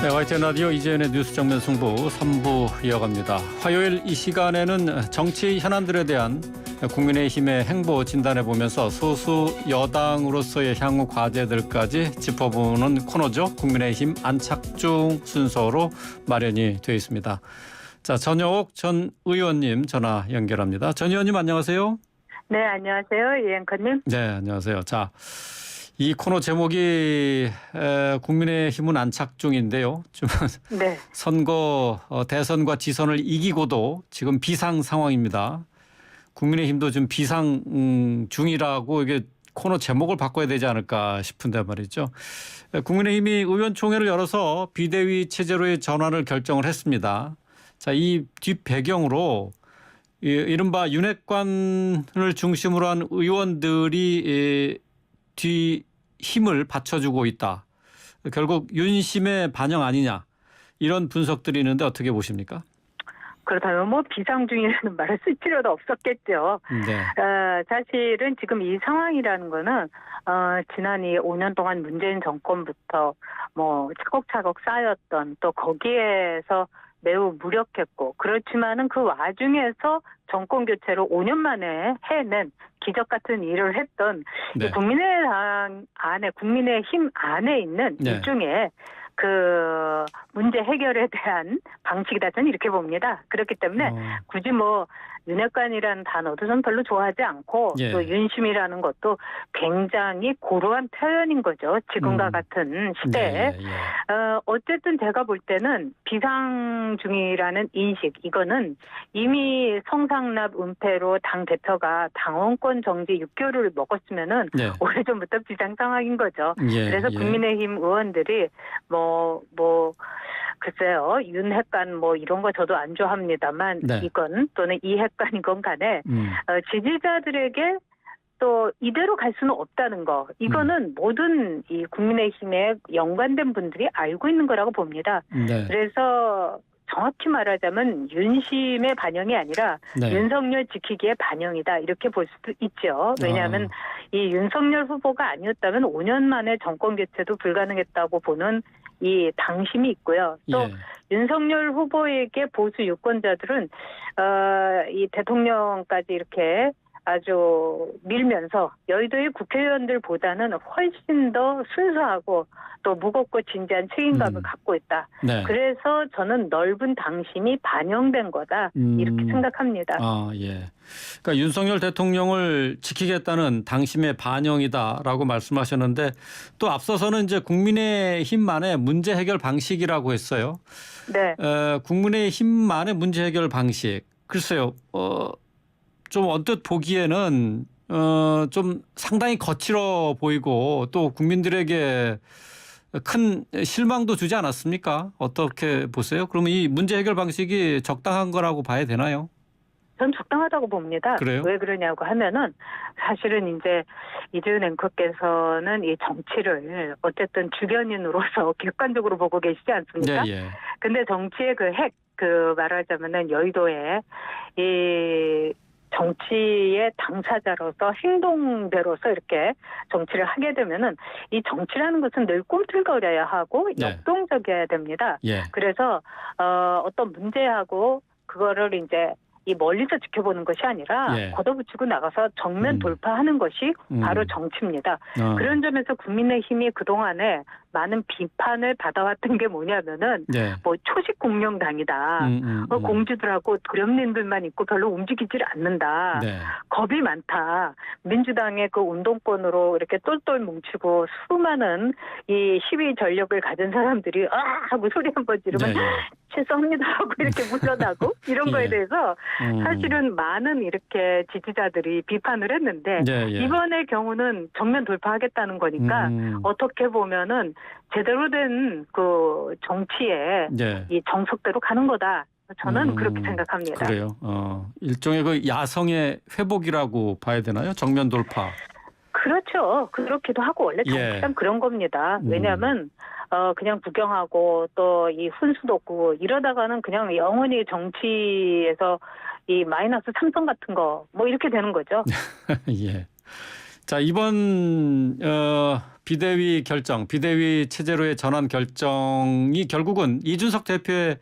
네, YTN 라디오 이재현의 뉴스 정면 승부 3부 이어갑니다. 화요일 이 시간에는 정치 현안들에 대한 국민의힘의 행보 진단해보면서 소수 여당으로서의 향후 과제들까지 짚어보는 코너죠. 국민의힘 안착중 순서로 마련이 되어 있습니다. 자, 전효옥 전 의원님 전화 연결합니다. 전 의원님 안녕하세요. 네, 안녕하세요. 이 앵커님. 네, 안녕하세요. 자, 이 코너 제목이 국민의힘은 안착 중인데요. 좀 네. 선거 대선과 지선을 이기고도 지금 비상 상황입니다. 국민의힘도 좀 비상 중이라고 이게 코너 제목을 바꿔야 되지 않을까 싶은데 말이죠. 국민의힘이 의원총회를 열어서 비대위 체제로의 전환을 결정을 했습니다. 자, 이 뒷배경으로 이른바 윤핵관을 중심으로 한 의원들이 뒤 힘을 받쳐주고 있다. 결국 윤심의 반영 아니냐. 이런 분석들이 있는데 어떻게 보십니까? 그렇다면 뭐 비상 중이라는 말을 쓸 필요도 없었겠죠. 네. 사실은 지금 이 상황이라는 거는 지난 이 5년 동안 문재인 정권부터 뭐 차곡차곡 쌓였던 또 거기에서 매우 무력했고 그렇지만은 그 와중에서 정권 교체로 5년 만에 해낸 기적 같은 일을 했던 네. 이 국민의당 안에 국민의힘 안에 있는 네. 일종의 그 문제 해결에 대한 방식이다 저는 이렇게 봅니다. 그렇기 때문에 굳이 뭐 윤핵관이라는 단어도 전 별로 좋아하지 않고 예. 또 윤심이라는 것도 굉장히 고루한 표현인 거죠. 지금과 같은 시대에. 예, 예. 어쨌든 제가 볼 때는 비상 중이라는 인식 이거는 이미 성상납 은폐로 당 대표가 당원권 정지 6개월을 먹었으면은 네. 오래전부터 비상 상황인 거죠. 예, 그래서 예. 국민의힘 의원들이 글쎄요, 윤핵관 뭐 이런 거 저도 안 좋아합니다만 네. 이건 또는 이핵관이건 간에 지지자들에게 또 이대로 갈 수는 없다는 거. 이거는 모든 이 국민의힘에 연관된 분들이 알고 있는 거라고 봅니다. 네. 그래서 정확히 말하자면 윤심의 반영이 아니라 네. 윤석열 지키기의 반영이다 이렇게 볼 수도 있죠. 왜냐하면 이 윤석열 후보가 아니었다면 5년 만에 정권 교체도 불가능했다고 보는 이 당심이 있고요. 또 예. 윤석열 후보에게 보수 유권자들은 이 대통령까지 이렇게 아주 밀면서 여의도의 국회의원들보다는 훨씬 더 순수하고 또 무겁고 진지한 책임감을 갖고 있다. 네. 그래서 저는 넓은 당심이 반영된 거다. 이렇게 생각합니다. 아, 예. 그러니까 윤석열 대통령을 지키겠다는 당심의 반영이다라고 말씀하셨는데 또 앞서서는 이제 국민의힘만의 문제 해결 방식이라고 했어요. 네. 국민의힘만의 문제 해결 방식. 글쎄요. 좀 언뜻 보기에는 좀 상당히 거칠어 보이고 또 국민들에게 큰 실망도 주지 않았습니까? 어떻게 보세요? 그러면 이 문제 해결 방식이 적당한 거라고 봐야 되나요? 전 적당하다고 봅니다. 그래요? 왜 그러냐고 하면은 사실은 이제 이재훈 앵커께서는 이 정치를 어쨌든 주변인으로서 객관적으로 보고 계시지 않습니까? 네, 예. 근데 정치의 말하자면은 여의도에 이 정치의 당사자로서 행동대로서 이렇게 정치를 하게 되면은 이 정치라는 것은 늘 꿈틀거려야 하고 네. 역동적이어야 됩니다. 예. 그래서 어떤 문제하고 그거를 이제 이 멀리서 지켜보는 것이 아니라 예. 걷어붙이고 나가서 정면 돌파하는 것이 바로 정치입니다. 어. 그런 점에서 국민의힘이 그동안에 많은 비판을 받아왔던 게 뭐냐면은 네. 뭐 초식 공룡당이다. 공주들하고 도련님들만 있고 별로 움직이질 않는다. 네. 겁이 많다. 민주당의 그 운동권으로 이렇게 똘똘 뭉치고 수많은 이 시위 전력을 가진 사람들이 하고 소리 한번 지르면 네, 예. 죄송합니다 하고 이렇게 물러나고 이런 예. 거에 대해서 사실은 많은 이렇게 지지자들이 비판을 했는데 네, 예. 이번의 경우는 정면 돌파하겠다는 거니까 어떻게 보면은 제대로 된 그 정치에 네. 이 정석대로 가는 거다. 저는 그렇게 생각합니다. 그래요. 일종의 그 야성의 회복이라고 봐야 되나요? 정면 돌파. 그렇죠. 그렇기도 하고 원래 정치란 예. 그런 겁니다. 왜냐하면 그냥 구경하고 또 이 훈수도 없고 이러다가는 그냥 영원히 정치에서 이 마이너스 삼성 같은 거 뭐 이렇게 되는 거죠. 예. 자, 이번 비대위 결정, 비대위 체제로의 전환 결정이 결국은 이준석 대표의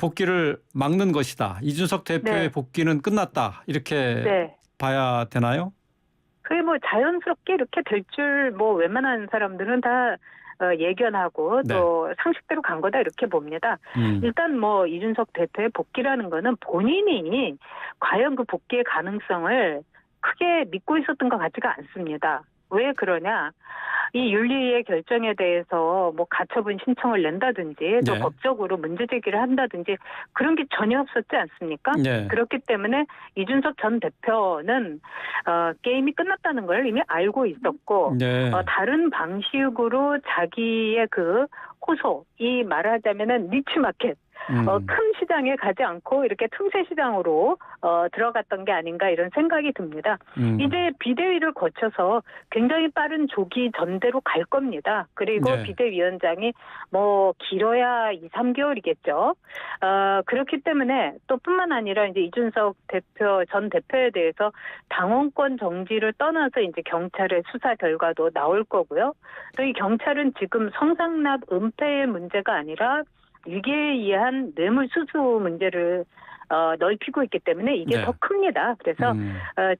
복귀를 막는 것이다. 이준석 대표의 네. 복귀는 끝났다. 이렇게 네. 봐야 되나요? 그게 뭐 자연스럽게 이렇게 될 줄 뭐 웬만한 사람들은 다 예견하고 네. 또 상식대로 간 거다 이렇게 봅니다. 일단 뭐 이준석 대표의 복귀라는 거는 본인이 과연 그 복귀의 가능성을 크게 믿고 있었던 것 같지가 않습니다. 왜 그러냐? 이 윤리위의 결정에 대해서 뭐 가처분 신청을 낸다든지 또 네. 법적으로 문제 제기를 한다든지 그런 게 전혀 없었지 않습니까? 네. 그렇기 때문에 이준석 전 대표는 게임이 끝났다는 걸 이미 알고 있었고 네. 다른 방식으로 자기의 그 호소, 이 말하자면은 니치마켓, 큰 시장에 가지 않고 이렇게 틈새 시장으로 들어갔던 게 아닌가 이런 생각이 듭니다. 이제 비대위를 거쳐서 굉장히 빠른 조기 전대로 갈 겁니다. 그리고 네. 비대위원장이 뭐 길어야 2, 3개월이겠죠. 그렇기 때문에 또 뿐만 아니라 이제 이준석 대표 전 대표에 대해서 당원권 정지를 떠나서 이제 경찰의 수사 결과도 나올 거고요. 또 이 경찰은 지금 성상납 은폐의 문제가 아니라 위계에 의한 뇌물수수 문제를 넓히고 있기 때문에 이게 네. 더 큽니다. 그래서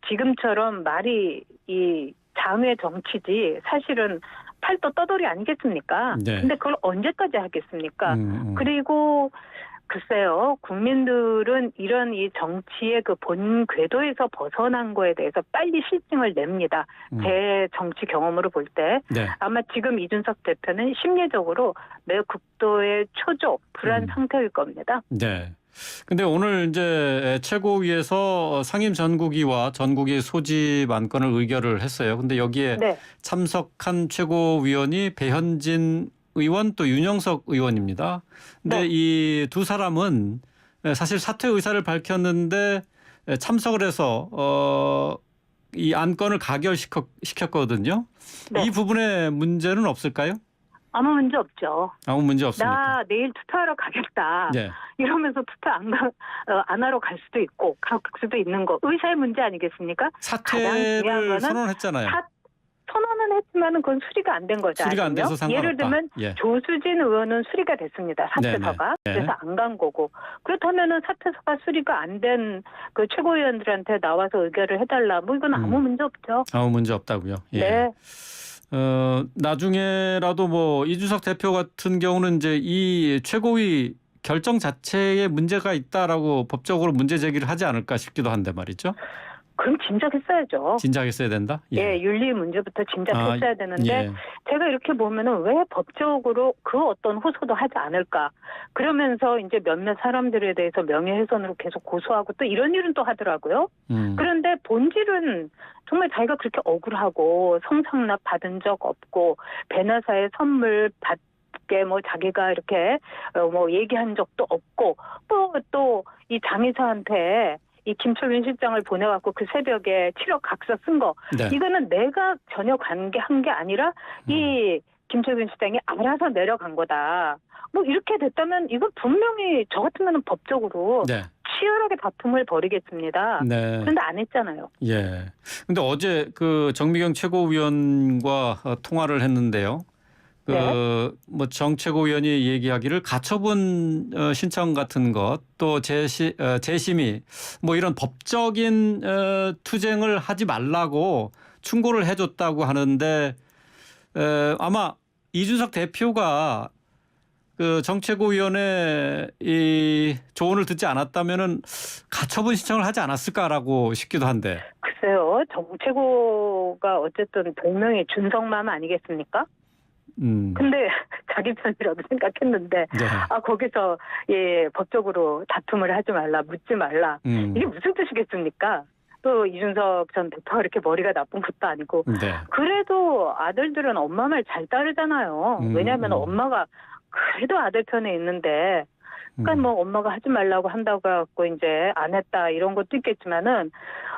지금처럼 말이 이 장외 정치지 사실은 팔도 떠돌이 아니겠습니까? 네. 근데 그걸 언제까지 하겠습니까? 그리고 글쎄요, 국민들은 이런 이 정치의 그 본 궤도에서 벗어난 거에 대해서 빨리 실증을 냅니다. 제 정치 경험으로 볼 때. 네. 아마 지금 이준석 대표는 심리적으로 매우 극도의 초조, 불안 상태일 겁니다. 네. 근데 오늘 이제 최고위에서 상임 전국위와 전국위 소집 안건을 의결을 했어요. 근데 여기에 네. 참석한 최고위원이 배현진 의원 또 윤영석 의원입니다. 근데 네. 이 두 사람은 사실 사퇴 의사를 밝혔는데 참석을 해서 이 안건을 가결시켰거든요. 네. 이 부분에 문제는 없을까요? 아무 문제 없죠. 아무 문제 없습니까? 나 내일 투표하러 가겠다. 네. 이러면서 투표 안 하러 갈 수도 있고 갈 수도 있는 거 의사의 문제 아니겠습니까? 가장 중요한 사퇴를 거는 선언했잖아요. 선언은 했지만은 그건 수리가 안 된 거죠. 수리가 안 돼서 아직은요? 상관없다. 예를 들면 예. 조수진 의원은 수리가 됐습니다. 사퇴서가. 네네. 그래서 안 간 거고. 그렇다면은 사퇴서가 수리가 안 된 그 최고위원들한테 나와서 의결을 해달라. 뭐 이건 아무 문제 없죠. 아무 문제 없다고요. 예. 네. 나중에라도 뭐 이준석 대표 같은 경우는 이제 이 최고위 결정 자체에 문제가 있다라고 법적으로 문제 제기를 하지 않을까 싶기도 한데 말이죠. 그럼 진작 했어야죠. 진작 했어야 된다? 예, 윤리 문제부터 진작 했어야 되는데 예. 제가 이렇게 보면은 왜 법적으로 그 어떤 호소도 하지 않을까? 그러면서 이제 몇몇 사람들에 대해서 명예훼손으로 계속 고소하고 또 이런 일은 또 하더라고요. 그런데 본질은 정말 자기가 그렇게 억울하고 성상납 받은 적 없고 배나사의 선물 받게 뭐 자기가 이렇게 뭐 얘기한 적도 없고 또 이 장의사한테 이 김철민 실장을 보내갖고 그 새벽에 7억 각서 쓴 거. 네. 이거는 내가 전혀 한 게 아니라 이 김철민 실장이 알아서 내려간 거다. 뭐 이렇게 됐다면 이건 분명히 저 같으면 법적으로 네. 치열하게 다툼을 벌이겠습니다. 네. 그런데 안 했잖아요. 예. 근데 어제 그 정미경 최고위원과 통화를 했는데요. 뭐 정 최고위원이 얘기하기를 가처분 신청 같은 것 또 재심의 뭐 이런 법적인 투쟁을 하지 말라고 충고를 해줬다고 하는데 아마 이준석 대표가 그 정 최고위원의 이 조언을 듣지 않았다면은 가처분 신청을 하지 않았을까라고 싶기도 한데. 글쎄요. 정 최고가 어쨌든 동명의 준성맘 아니겠습니까? 근데 자기 편이라고 생각했는데 네. 거기서 법적으로 다툼을 하지 말라, 묻지 말라. 이게 무슨 뜻이겠습니까? 또 이준석 전 대표가 이렇게 머리가 나쁜 것도 아니고. 네. 그래도 아들들은 엄마 말 잘 따르잖아요. 왜냐하면 엄마가 그래도 아들 편에 있는데 그러니까 뭐 엄마가 하지 말라고 한다고 해갖고 이제 안 했다 이런 것도 있겠지만은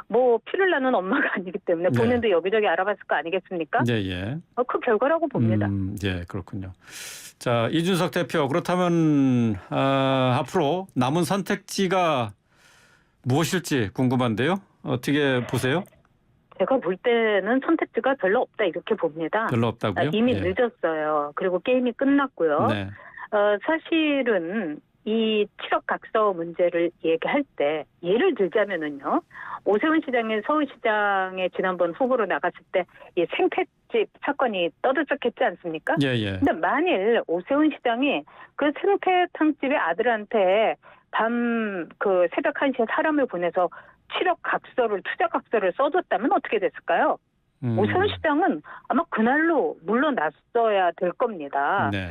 뭐 피를 나는 엄마가 아니기 때문에 본인도 여기저기 알아봤을 거 아니겠습니까? 예, 예. 그 결과라고 봅니다. 예, 그렇군요. 자, 이준석 대표 그렇다면 앞으로 남은 선택지가 무엇일지 궁금한데요. 어떻게 보세요? 제가 볼 때는 선택지가 별로 없다 이렇게 봅니다. 별로 없다고요? 이미 예. 늦었어요. 그리고 게임이 끝났고요. 네. 사실은 이 7억 각서 문제를 얘기할 때 예를 들자면은요. 오세훈 시장이 서울시장에 지난번 후보로 나갔을 때 이 생태집 사건이 떠들썩했지 않습니까? 예, 예. 근데 만일 오세훈 시장이 그 생태탕집의 아들한테 그 새벽 1시에 사람을 보내서 7억 각서를 투자 각서를 써줬다면 어떻게 됐을까요? 오세훈 시장은 아마 그날로 물러났어야 될 겁니다. 네.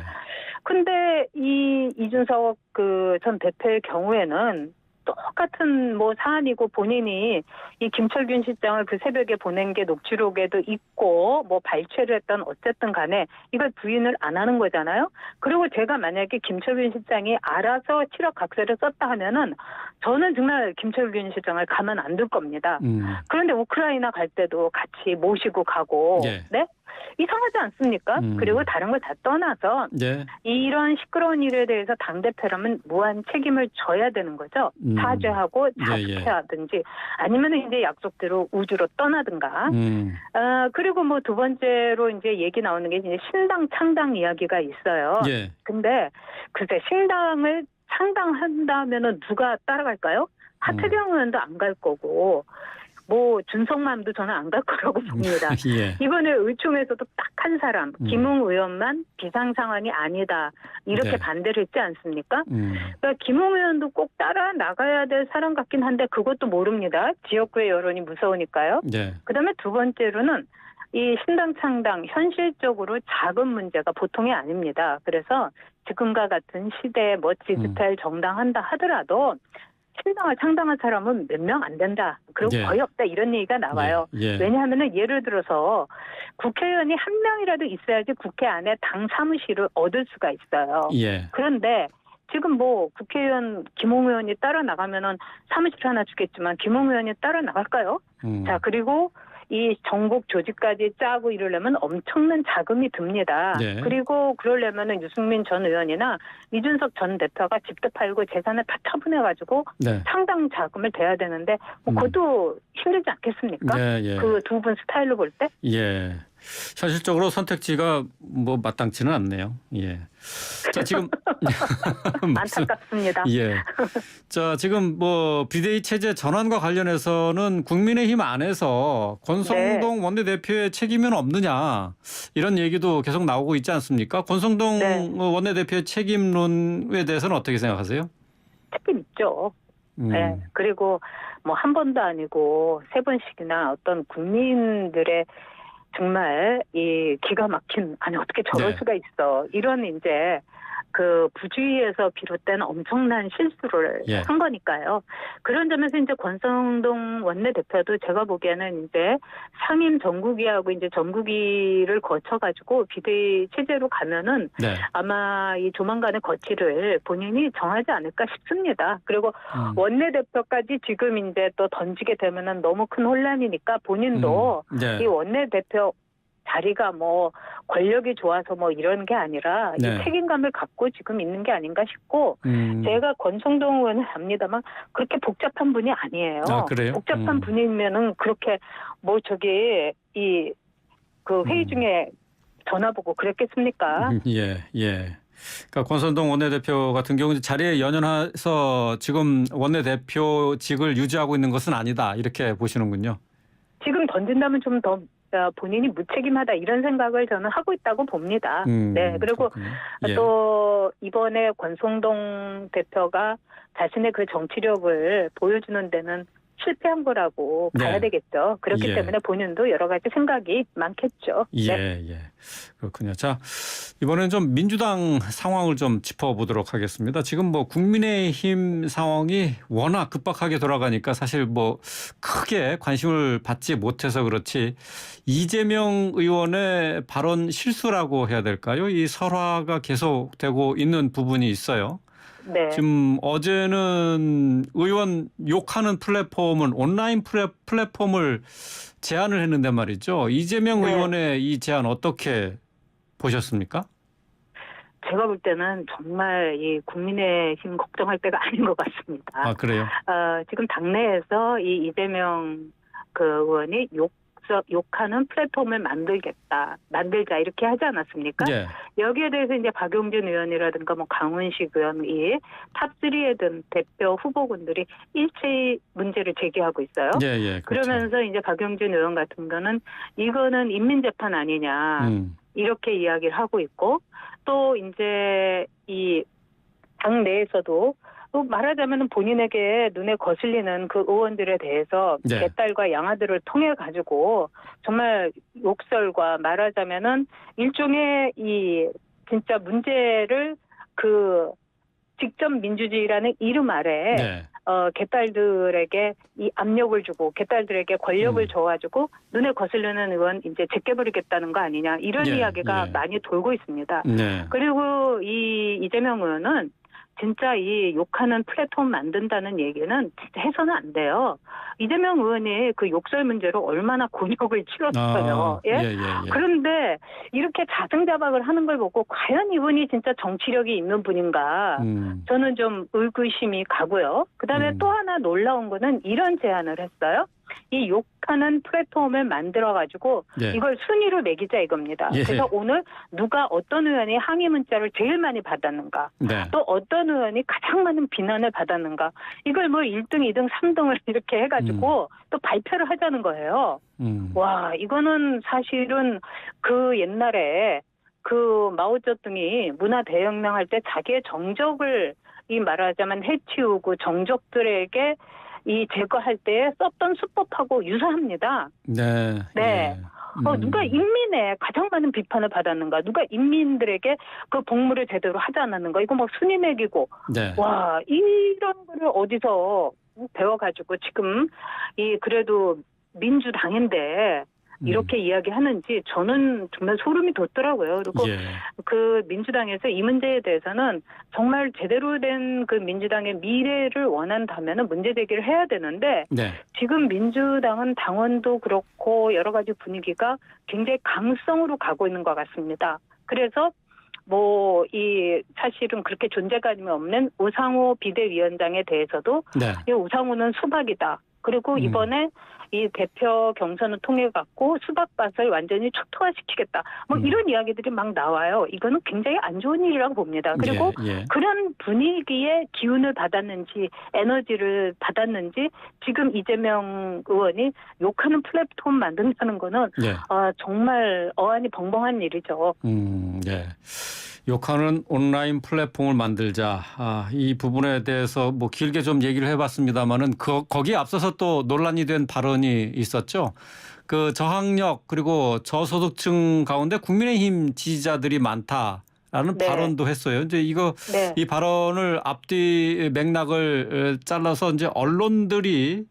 근데 이 이준석 그 전 대표의 경우에는 똑같은 뭐 사안이고 본인이 이 김철균 실장을 그 새벽에 보낸 게 녹취록에도 있고 뭐 발췌를 했던 어쨌든 간에 이걸 부인을 안 하는 거잖아요. 그리고 제가 만약에 김철균 실장이 알아서 7억 각서를 썼다 하면은 저는 정말 김철균 실장을 가만 안 둘 겁니다. 그런데 우크라이나 갈 때도 같이 모시고 가고 예. 네? 이상하지 않습니까? 그리고 다른 걸 다 떠나서 예. 이런 시끄러운 일에 대해서 당대표라면 무한 책임을 져야 되는 거죠. 사죄하고 자숙하든지 아니면 이제 약속대로 우주로 떠나든가. 그리고 뭐 두 번째로 이제 얘기 나오는 게 이제 신당 창당 이야기가 있어요. 예. 근데 글쎄 신당을 창당한다면은 누가 따라갈까요? 하태경 의원도 안 갈 거고 뭐 준성맘도 저는 안 갈 거라고 봅니다. 예. 이번에 의총에서도 딱 한 사람 김웅 의원만 비상 상황이 아니다 이렇게 네. 반대를 했지 않습니까? 그러니까 김웅 의원도 꼭 따라 나가야 될 사람 같긴 한데 그것도 모릅니다. 지역구의 여론이 무서우니까요. 예. 그다음에 두 번째로는 이 신당 창당 현실적으로 자금 문제가 보통이 아닙니다. 그래서 지금과 같은 시대에 뭐 디지털 정당 한다 하더라도 신당을 창당한 사람은 몇 명 안 된다. 그리고 예. 거의 없다. 이런 얘기가 나와요. 예. 왜냐하면 예를 들어서 국회의원이 한 명이라도 있어야지 국회 안에 당 사무실을 얻을 수가 있어요. 예. 그런데 지금 뭐 국회의원 김홍 의원이 따라 나가면은 사무실 하나 주겠지만 김홍 의원이 따라 나갈까요? 자, 그리고 이 전국 조직까지 짜고 이러려면 엄청난 자금이 듭니다. 네. 그리고 그러려면은 유승민 전 의원이나 이준석 전 대표가 집도 팔고 재산을 다 처분해가지고 네. 상당 자금을 대야 되는데 뭐 그것도 힘들지 않겠습니까? 예, 예. 그 두 분 스타일로 볼 때? 예. 현실적으로 선택지가 뭐 마땅치는 않네요. 예. 자, 지금 안타깝습니다. 예. 자, 지금 뭐 비대위 체제 전환과 관련해서는 국민의힘 안에서 권성동 원내대표의 책임은 없느냐 이런 얘기도 계속 나오고 있지 않습니까? 권성동 원내대표의 책임론에 대해서는 어떻게 생각하세요? 책임 있죠. 네. 그리고 뭐 한 번도 아니고 세 번씩이나 어떤 국민들의 정말 이 기가 막힌 아니 어떻게 저럴 수가 있어 이런 이제 그 부주의에서 비롯된 엄청난 실수를 한 거니까요. 그런 점에서 이제 권성동 원내대표도 제가 보기에는 이제 상임 정국위하고 이제 정국위를 거쳐가지고 비대위 체제로 가면은 아마 이 조만간의 거취를 본인이 정하지 않을까 싶습니다. 그리고 원내대표까지 지금 이제 또 던지게 되면은 너무 큰 혼란이니까 본인도 이 원내대표 자리가 뭐 권력이 좋아서 뭐 이런 게 아니라 이 책임감을 갖고 지금 있는 게 아닌가 싶고 제가 권성동 의원을 압니다만 그렇게 복잡한 분이 아니에요. 아, 그래요? 복잡한 분이면은 그렇게 뭐 저기 이 그 회의 중에 전화 보고 그랬겠습니까? 예, 예. 그러니까 권성동 원내대표 같은 경우는 자리에 연연해서 지금 원내대표직을 유지하고 있는 것은 아니다 이렇게 보시는군요. 지금 던진다면 좀 더 본인이 무책임하다 이런 생각을 저는 하고 있다고 봅니다. 네. 그리고 또 이번에 권성동 대표가 자신의 그 정치력을 보여주는 데는 실패한 거라고 봐야 되겠죠. 그렇기 때문에 본인도 여러 가지 생각이 많겠죠. 예, 예. 그렇군요. 자, 이번엔 좀 민주당 상황을 좀 짚어보도록 하겠습니다. 지금 뭐 국민의힘 상황이 워낙 급박하게 돌아가니까 사실 뭐 크게 관심을 받지 못해서 그렇지 이재명 의원의 발언 실수라고 해야 될까요? 이 설화가 계속되고 있는 부분이 있어요. 지금 어제는 의원 욕하는 플랫폼은 온라인 플랫폼을 제안을 했는데 말이죠. 이재명 의원의 이 제안 어떻게 보셨습니까? 제가 볼 때는 정말 이 국민의힘 걱정할 때가 아닌 것 같습니다. 아, 그래요? 지금 당내에서 이 이재명 그 의원이 욕하는 플랫폼을 만들자 이렇게 하지 않았습니까? 예. 여기에 대해서 이제 박용진 의원이라든가 뭐 강훈식 의원이 탑3에 든 대표 후보군들이 일체의 문제를 제기하고 있어요. 예, 예. 그렇죠. 그러면서 이제 박용진 의원 같은 거는 이거는 인민재판 아니냐 이렇게 이야기를 하고 있고 또 이제 이 당 내에서도 또 말하자면 본인에게 눈에 거슬리는 그 의원들에 대해서 네. 개딸과 양아들을 통해 가지고 정말 욕설과 말하자면은 일종의 이 진짜 문제를 그 직접 민주주의라는 이름 아래 네. 개딸들에게 이 압력을 주고 개딸들에게 권력을 줘가지고 눈에 거슬리는 의원 이제 제껴버리겠다는 거 아니냐 이런 예, 이야기가 예. 많이 돌고 있습니다. 네. 그리고 이 이재명 의원은 진짜 이 욕하는 플랫폼 만든다는 얘기는 진짜 해서는 안 돼요. 이재명 의원이 그 욕설 문제로 얼마나 곤욕을 치렀어요. 예? 예. 그런데 이렇게 자승자박을 하는 걸 보고 과연 이분이 진짜 정치력이 있는 분인가 저는 좀 의구심이 가고요. 그다음에 또 하나 놀라운 거는 이런 제안을 했어요. 이 욕하는 플랫폼을 만들어가지고 예. 이걸 순위로 매기자 이겁니다. 예. 그래서 오늘 누가 어떤 의원이 항의 문자를 제일 많이 받았는가 네. 또 어떤 의원이 가장 많은 비난을 받았는가 이걸 뭐 1등, 2등, 3등을 이렇게 해가지고 또 발표를 하자는 거예요. 와 이거는 사실은 그 옛날에 그 마오쩌둥이 문화 대혁명할 때 자기의 정적을 이 말하자면 해치우고 정적들에게 이 제거할 때 썼던 수법하고 유사합니다. 네. 네. 예. 누가 인민에 가장 많은 비판을 받았는가? 누가 인민들에게 그 복무를 제대로 하지 않았는가? 이거 막 순위 매기고. 네. 와, 이런 거를 어디서 배워가지고 지금 이 그래도 민주당인데 이렇게 이야기하는지 저는 정말 소름이 돋더라고요. 그리고 예. 그 민주당에서 이 문제에 대해서는 정말 제대로 된 그 민주당의 미래를 원한다면 문제 제기를 해야 되는데 네. 지금 민주당은 당원도 그렇고 여러 가지 분위기가 굉장히 강성으로 가고 있는 것 같습니다. 그래서 뭐 이 사실은 그렇게 존재감이 없는 우상호 비대위원장에 대해서도 네. 이 우상호는 수박이다. 그리고 이번에 이 대표 경선을 통해 갖고 수박밭을 완전히 초토화시키겠다. 뭐 이런 이야기들이 막 나와요. 이거는 굉장히 안 좋은 일이라고 봅니다. 그리고 예. 그런 분위기에 기운을 받았는지 에너지를 받았는지 지금 이재명 의원이 욕하는 플랫폼 만든다는 거는 예. 정말 어안이 벙벙한 일이죠. 예. 욕하는 온라인 플랫폼을 만들자. 이 부분에 대해서 뭐 길게 좀 얘기를 해봤습니다만은 거기에 앞서서 또 논란이 된 발언이 있었죠. 그 저학력 그리고 저소득층 가운데 국민의힘 지지자들이 많다라는 네. 발언도 했어요. 이제 네. 이 발언을 앞뒤 맥락을 잘라서 이제 언론들이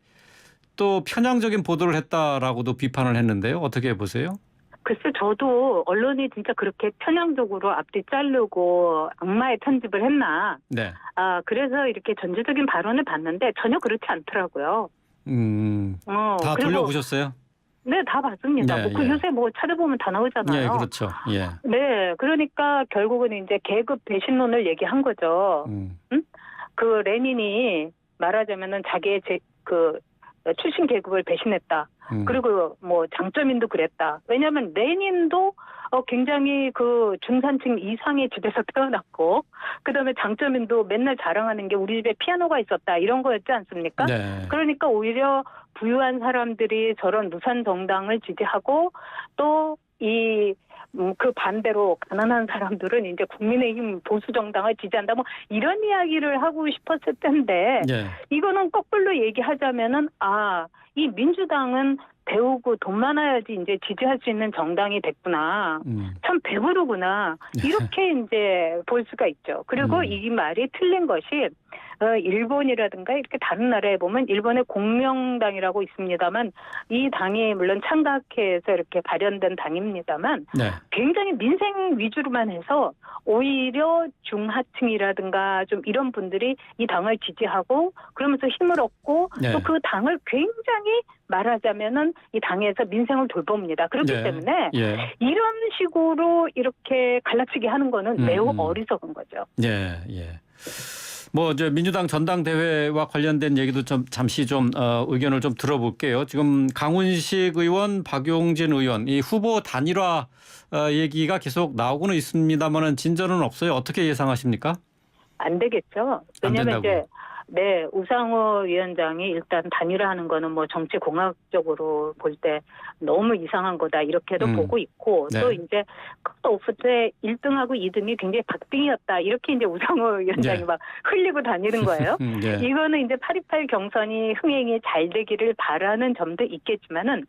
또 편향적인 보도를 했다라고도 비판을 했는데요. 어떻게 보세요? 글쎄 저도 언론이 진짜 그렇게 편향적으로 앞뒤 자르고 악마의 편집을 했나. 네. 그래서 이렇게 전체적인 발언을 봤는데 전혀 그렇지 않더라고요. 다 그리고 돌려보셨어요? 네, 다 봤습니다. 네, 그 예. 요새 뭐 찾아보면 다 나오잖아요. 예, 그렇죠. 예. 네, 그러니까 결국은 이제 계급 배신론을 얘기한 거죠. 그 레닌이 말하자면은 자기의 그 출신 계급을 배신했다. 그리고 뭐 장점인도 그랬다. 왜냐하면 레닌도 굉장히 그 중산층 이상의 집에서 태어났고 그다음에 장점인도 맨날 자랑하는 게 우리 집에 피아노가 있었다 이런 거였지 않습니까? 네. 그러니까 오히려 부유한 사람들이 저런 무산 정당을 지지하고 또 그 반대로 가난한 사람들은 이제 국민의힘 보수 정당을 지지한다 뭐 이런 이야기를 하고 싶었을 텐데 예. 이거는 거꾸로 얘기하자면은 이 민주당은 배우고 돈 많아야지 이제 지지할 수 있는 정당이 됐구나. 참 배부르구나. 이렇게 이제 볼 수가 있죠. 그리고 이 말이 틀린 것이 일본이라든가 이렇게 다른 나라에 보면 일본의 공명당이라고 있습니다만 이 당이 물론 창각해서 이렇게 발현된 당입니다만 네. 굉장히 민생 위주로만 해서 오히려 중하층이라든가 좀 이런 분들이 이 당을 지지하고 그러면서 힘을 얻고 네. 또 그 당을 굉장히 말하자면은 이 당에서 민생을 돌봅니다. 그렇기 네. 때문에 예. 이런 식으로 이렇게 갈라치기 하는 거는 매우 어리석은 거죠. 예. 뭐 저 민주당 전당대회와 관련된 얘기도 좀 잠시 좀 의견을 좀 들어볼게요. 지금 강훈식 의원, 박용진 의원 이 후보 단일화 얘기가 계속 나오고는 있습니다만은 진전은 없어요. 어떻게 예상하십니까? 안 되겠죠. 안 왜냐하면 된다고요? 이제 네, 우상호 위원장이 일단 단일화하는 거는 뭐 정치 공학적으로 볼 때 너무 이상한 거다 이렇게도 보고 있고 네. 또 이제 컷오프 때 1등하고 2등이 굉장히 박빙이었다 이렇게 이제 우상호 위원장이 네. 막 흘리고 다니는 거예요. 예. 이거는 이제 8.28 경선이 흥행이 잘 되기를 바라는 점도 있겠지만은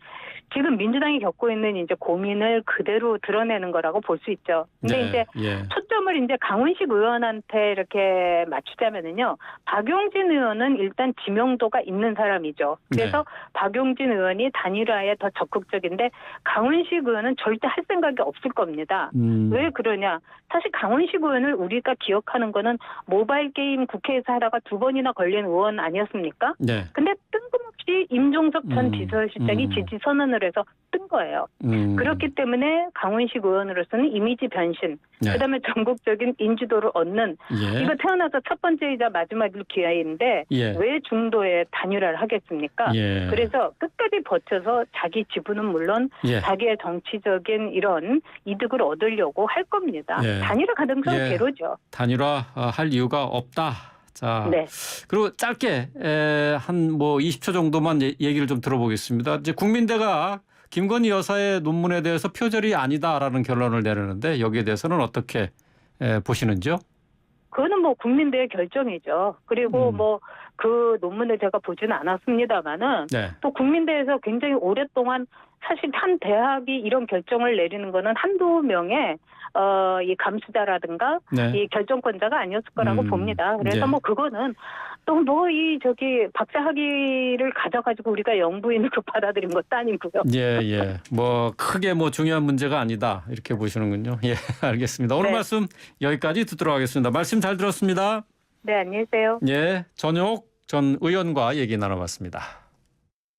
지금 민주당이 겪고 있는 이제 고민을 그대로 드러내는 거라고 볼 수 있죠. 근데 네. 이제 예. 초점을 이제 강훈식 의원한테 이렇게 맞추자면은요. 박용진 의원은 일단 지명도가 있는 사람이죠. 그래서 박용진 의원이 단일화에 더 적극적인데 강훈식 의원은 절대 할 생각이 없을 겁니다. 왜 그러냐? 사실 강훈식 의원을 우리가 기억하는 거는 모바일 게임 국회에서 하다가 2번이나 걸린 의원 아니었습니까? 네. 근데 뜬금없이 임종석 전 비서실장이 지지 선언을 해서 뜬 거예요. 그렇기 때문에 강훈식 의원으로서는 이미지 변신, 네. 그다음에 전국적인 인지도를 얻는 예. 이거 태어나서 첫 번째이자 마지막일 기회인데 예. 왜 중도에 단일화를 하겠습니까? 예. 그래서 끝까지 버텨서 자기 지분은 물론 예. 자기의 정치적인 이런 이득을 얻으려고 할 겁니다. 예. 단일화 가능성은 예. 제로죠. 단일화 할 이유가 없다. 자, 네. 그리고 짧게 한 뭐 20초 정도만 얘기를 좀 들어보겠습니다. 이제 국민대가 김건희 여사의 논문에 대해서 표절이 아니다라는 결론을 내리는데 여기에 대해서는 어떻게 보시는지요? 그거는 뭐 국민대의 결정이죠. 그리고 뭐 그 논문을 제가 보지는 않았습니다만은 네. 또 국민대에서 굉장히 오랫동안 사실 한 대학이 이런 결정을 내리는 거는 한두 명의 이 감수자라든가 네. 이 결정권자가 아니었을 거라고 봅니다. 그래서 예. 뭐 그거는 또 뭐 이 저기 박사 학위를 가져가지고 우리가 영부인으로 받아들인 것도 아니고요. 예, 예. 뭐 크게 뭐 중요한 문제가 아니다. 이렇게 보시는군요. 예, 알겠습니다. 오늘 네. 말씀 여기까지 듣도록 하겠습니다. 말씀 잘 들었습니다. 네, 안녕히 계세요. 예, 전효옥 전 의원과 얘기 나눠봤습니다.